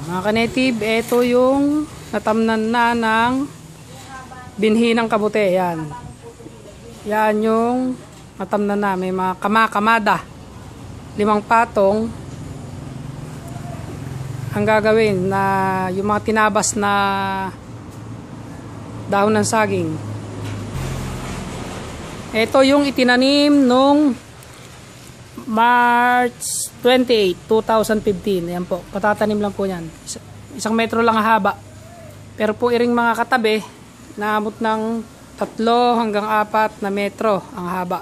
Mga ka-native, ito yung natamnan na ng binhi ng kabute. Yan. Yan yung natamnan na. May mga kamada. 5 patong. Ang gagawin na yung mga tinabas na dahon ng saging. Ito yung itinanim nung March 28, 2015. Ayan po, patatanim lang po yan. 1 metro lang haba. Pero po iring mga katabi, naabot ng 3 hanggang 4 na metro ang haba.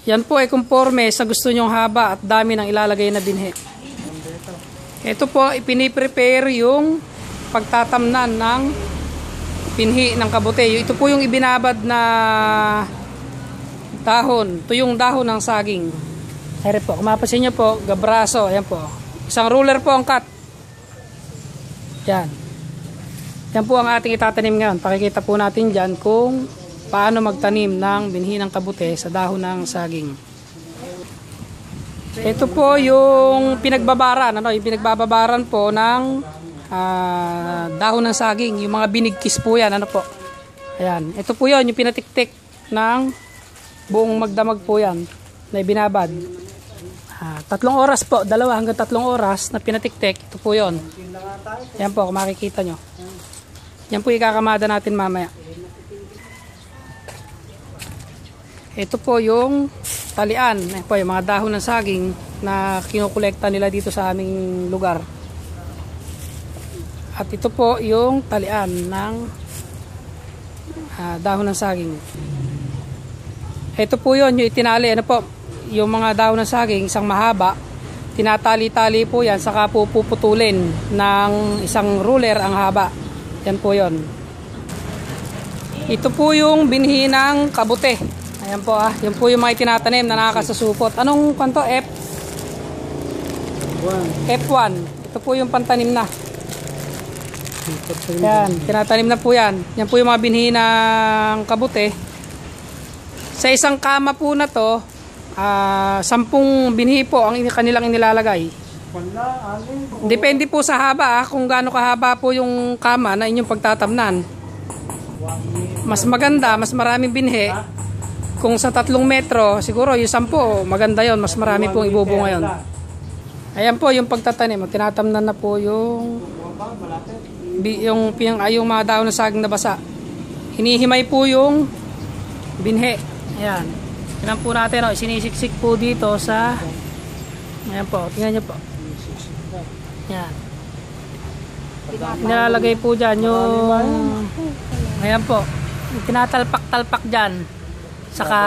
Yan po ay conforme sa gusto nyong haba at dami ng ilalagay na binhi. Ito po, ipiniprepare yung pagtatamnan ng binhi ng kabute. Ito po yung ibinabad na dahon. Ito yung dahon ng saging. Ayan po, kung mapasin nyo po, gabraso. Ayan po. 1 ruler po ang cut. Yan. Yan po ang ating itatanim ngayon. Pakikita po natin dyan kung paano magtanim ng binhi ng kabute sa dahon ng saging. Ito po yung pinagbabaran. Yung pinagbababaran po ng dahon ng saging. Yung mga binigkis po yan. Ayan. Ito po yun, yung pinatiktik ng buong magdamag po yan na ibinabad. 3 oras po, 2 hanggang 3 oras na pinatiktik. Ito po yun. Yan po, kung makikita nyo. Yan po ikakamada natin mamaya. Ito po yung talian. Yan po yung mga dahon ng saging na kinukolekta nila dito sa aming lugar. At ito po yung talian ng dahon ng saging. Ito po yun, yung itinali, yung mga dahon ng saging, isang mahaba, tinatali-tali po yan, saka po puputulin ng 1 ruler ang haba. Yan po yun. Ito po yung binhi ng kabute. Ayan po yan po yung mga itinatanim na nakakasusupot. Anong kwanto? F1. Ito po yung pantanim na. Yan, tinatanim na po yan. Yan po yung mga binhi ng kabute. Sa isang kama po na to, 10 binhi po ang kanilang inilalagay. Depende po sa haba, kung gaano kahaba po yung kama na inyong pagtatamnan. Mas maganda, mas maraming binhi. Kung sa 3 metro, siguro yung 10, maganda yon, mas marami pong ibubunga yon. Ayan po yung pagtatanim. Tinatamnan na po yung mga dahon ng saging na basa. Hinihimay po yung binhi. Ayan. Tingnan po natin, sinisiksik po dito sa, ayan po, tingnan nyo po. Ayan. Nilalagay po dyan yung, ayan po, tinatalpak-talpak dyan. Saka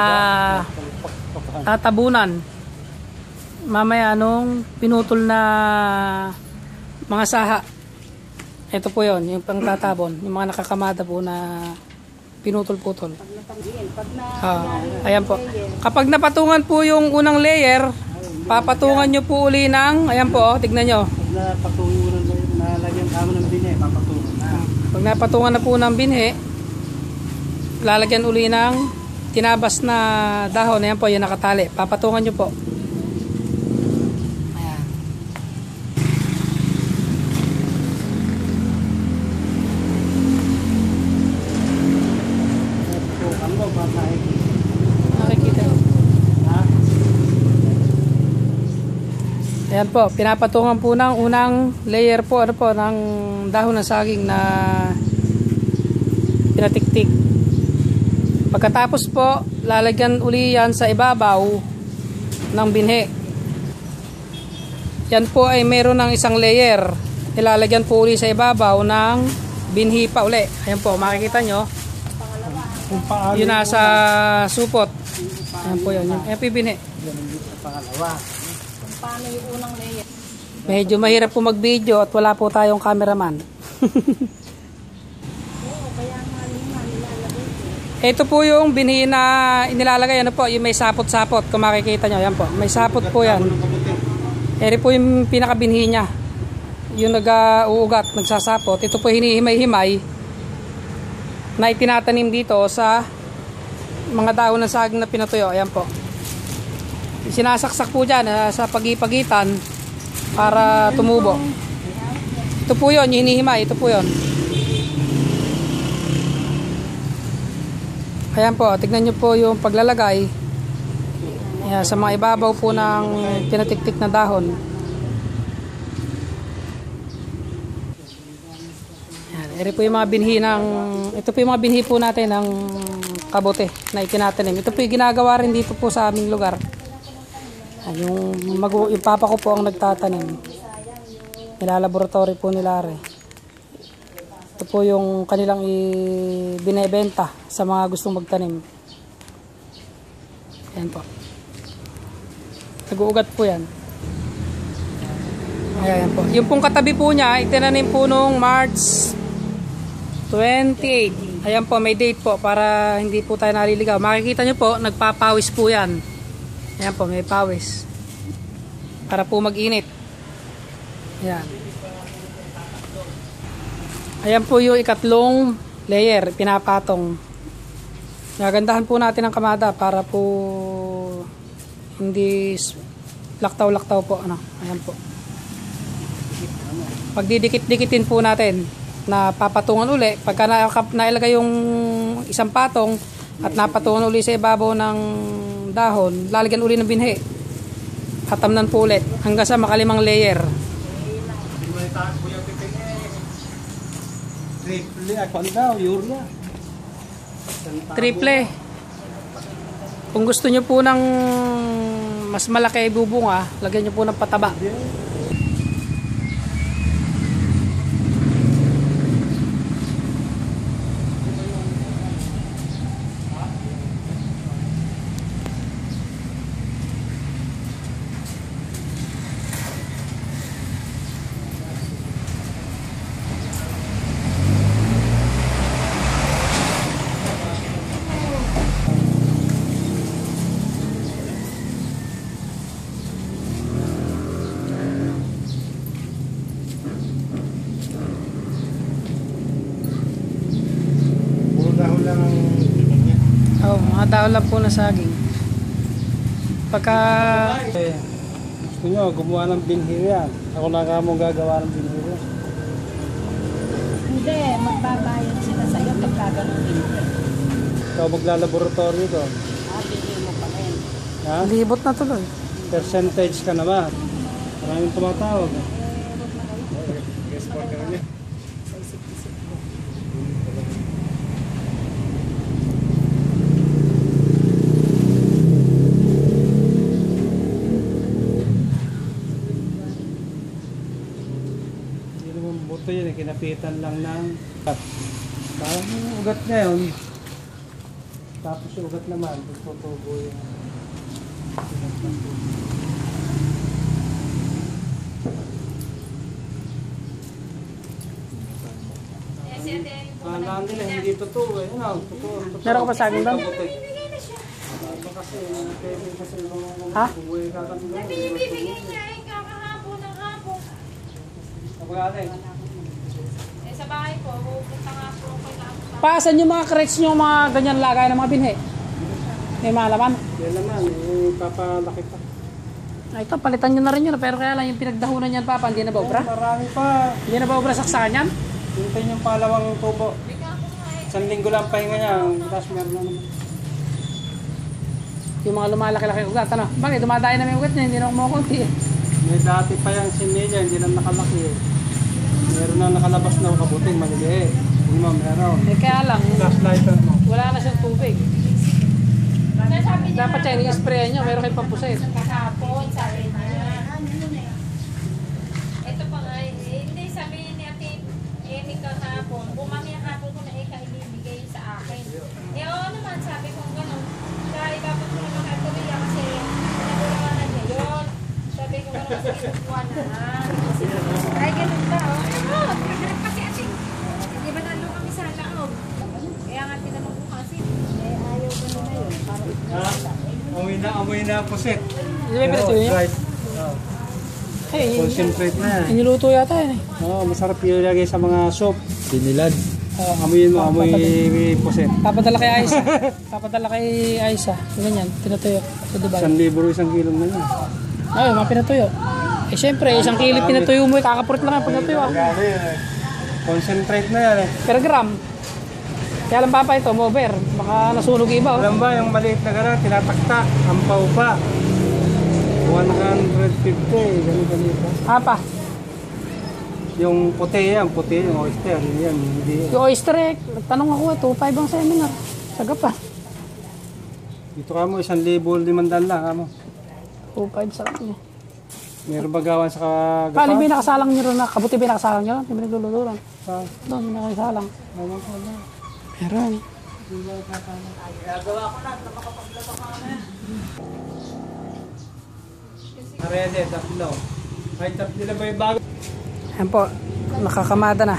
tatabunan. Mamaya nung pinutol na mga saha. Ito po yon, yung pangtatabon, yung mga nakakamada po na pinutol-putol. Ayan po. Kapag napatungan po yung unang layer, papatungan nyo po uli ng, ayan po, tignan nyo. Pag napatungan na po ng binhi, lalagyan uli ng tinabas na dahon. Ayan po, yung nakatali. Papatungan nyo po. Ayan po, pinapatungan po ng unang layer po, ng dahon ng saging na pinatiktik. Pagkatapos po, lalagyan uli yan sa ibabaw ng binhi. Yan po ay meron ng 1 layer. Ilalagyan po uli sa ibabaw ng binhi pa uli. Ayan po, makikita nyo. Yun nasa supot. Ayan po yun. Ayan po yung binhi. Paano yung unang layer? Medyo mahirap po mag-video at wala po tayong cameraman. Ito po yung binhi na inilalagay. Yung may sapot-sapot. Kung makikita nyo, yan po. May sapot po yan. Eri po yung pinakabinhi niya. Yung nag-uugat, nagsasapot. Ito po hinihimay-himay na itinatanim dito sa mga dahon ng saging na pinatuyo. Ayan po. Sinasaksak po dyan sa pagipagitan para tumubo. Ito po yun, yung hinihimay. Ito po yun. Ayan po, tignan nyo po yung paglalagay. Ayan, sa mga ibabaw po ng pinatiktik na dahon. Ayan, ito po yung mga binhi ng, ito po yung mga binhi po natin ng kabote na itinatanim. Ito po yung ginagawa rin dito po sa aming lugar. Yung papa ko po ang nagtatanim. Nilalaboratory po nila rin. Ito po yung kanilang binebenta sa mga gustong magtanim. Ayan po. Nag-uugat po yan. Ayan po. Yung pong katabi po niya, itinanim po nung March 28. Ayan po, may date po para hindi po tayo naliligaw. Makikita nyo po, nagpapawis po yan. Ayan po, may pawis. Para po mag-init. Ayan. Ayan po yung ikatlong layer, pinapatong. Nagandahan po natin ang kamada para po hindi laktaw-laktaw po. Ano? Ayan po. Pagdidikit-dikitin po natin na papatungan uli. Pagka nailagay yung isang patong at napatungan uli sa ibabaw ng dahon, lalagyan uli ng binhi. Katamnan po ulit hanggang sa makalimang layer. Triple. Kung gusto nyo po ng mas malaki bubunga, lagyan nyo po ng pataba. Oh, mga dahon lang po na saging. Pagka gusto nyo, gumawa ng binhi yan. Ako na nga mong gagawa ng binhi yan. Hindi, magbabayad sila sa'yo pagka ganun binhi. Ikaw maglalaboratory ko. Binhi mo pa rin. Ha? libot na tuloy. Percentage ka naman. Maraming tumatawag. Sa isip-isip ko. Hindi naman buto yun. Kinapitan lang ng ugat. Parang yung ugat ngayon. Tapos yung ugat naman. Tutubo yung Alam nila, hindi totoo eh. Ano, totoo. Meron ka pa saging doon? Ha? Bibigyan niya eh, kakahapon ng hapon. Sa bahay ko, pupunta nga po ako na. Paasan yung mga crates nyo, mga ganyan lagay ng mga binhi. May malaman. Yan naman, papalaki pa. Ay, ito, palitan nyo na rin yun. Pero kaya lang yung pinagdahunan yan, Papa, hindi na ba obra? Marami pa. Hindi na ba obra saksakan yan? Hintayin yung palawang tubo. Isang linggo lang pahinga niya. Tapos meron na naman. Yung mga lumalaki-laki ugat, ano? Bakit? Dumadayo na may ugat niya, hindi na kumukunti eh. May dati pa yung sinilya, hindi na nakalaki eh. Meron na nakalabas na kabuting maliliit. Hindi mo, meron. Eh, kaya lang, Flashlighter mo. wala na siyang tubig. Dapat siya, ini-spray nyo, meron kayong pampusit. Kahapon, sabi niya. Ito pa nga, hindi sabihin ni Ate Amy kahapon. Bumami ang hapon ko na ibibigay sa akin. Eh, oo naman, sabi ko gano'n. Kaya ibabot ko naman kay Kuya kasi pinagulawanan niya yun. Sabi ko gano'n kasi kinukuha na. Ay, ganun ba? Oo, pinaghanap kasi Ate. Di ba nalo kami sa laog? Kaya nga tinanong ko kasi. Eh, ayaw ko na yun. Para Amoy na puset. Hindi ba pinatuyo niya? Right. Eh, Concentrate na yan. iniluto yata yan eh. Oo, masarap yung ilagay sa mga soup. Sinilad. Amoyin mo, amoy puset. Papadala kay Aisa. Papadala kay Aisa. Ganyan, pinatuyo sa Dubai. 1,000 1 kilong na yan. Ay, mga pinatuyo. Eh syempre, isang kilo pinatuyo mo, kakapurit lang ang pinatuyo. Concentrate na yan eh. Per gram. Kaya lang papa ito, mover. Baka nasunog iba. Alam ba, yung maliit na gano'n, tinataktak, ampaw pa. 150, ganito. Apa? Yung puti, yung oyster, yan, hindi. Yung oyster eh, tanong ako ito, 5 ang seminar. Sagapan. Dito ka mo, 1,500 lang, kamo. 2.5 sa kanya. Meron ba gawan sa kagapan? Paano yung pinakasalang nyo ron na? Kabuti pinakasalang nyo ron? Yung pinagluluturan. Saan? Doon, pinakasalang. Ewan ko na. Meron. Arede, tatlo. Ay, tatlo na ba yung bago? Ayan po, nakakamada na.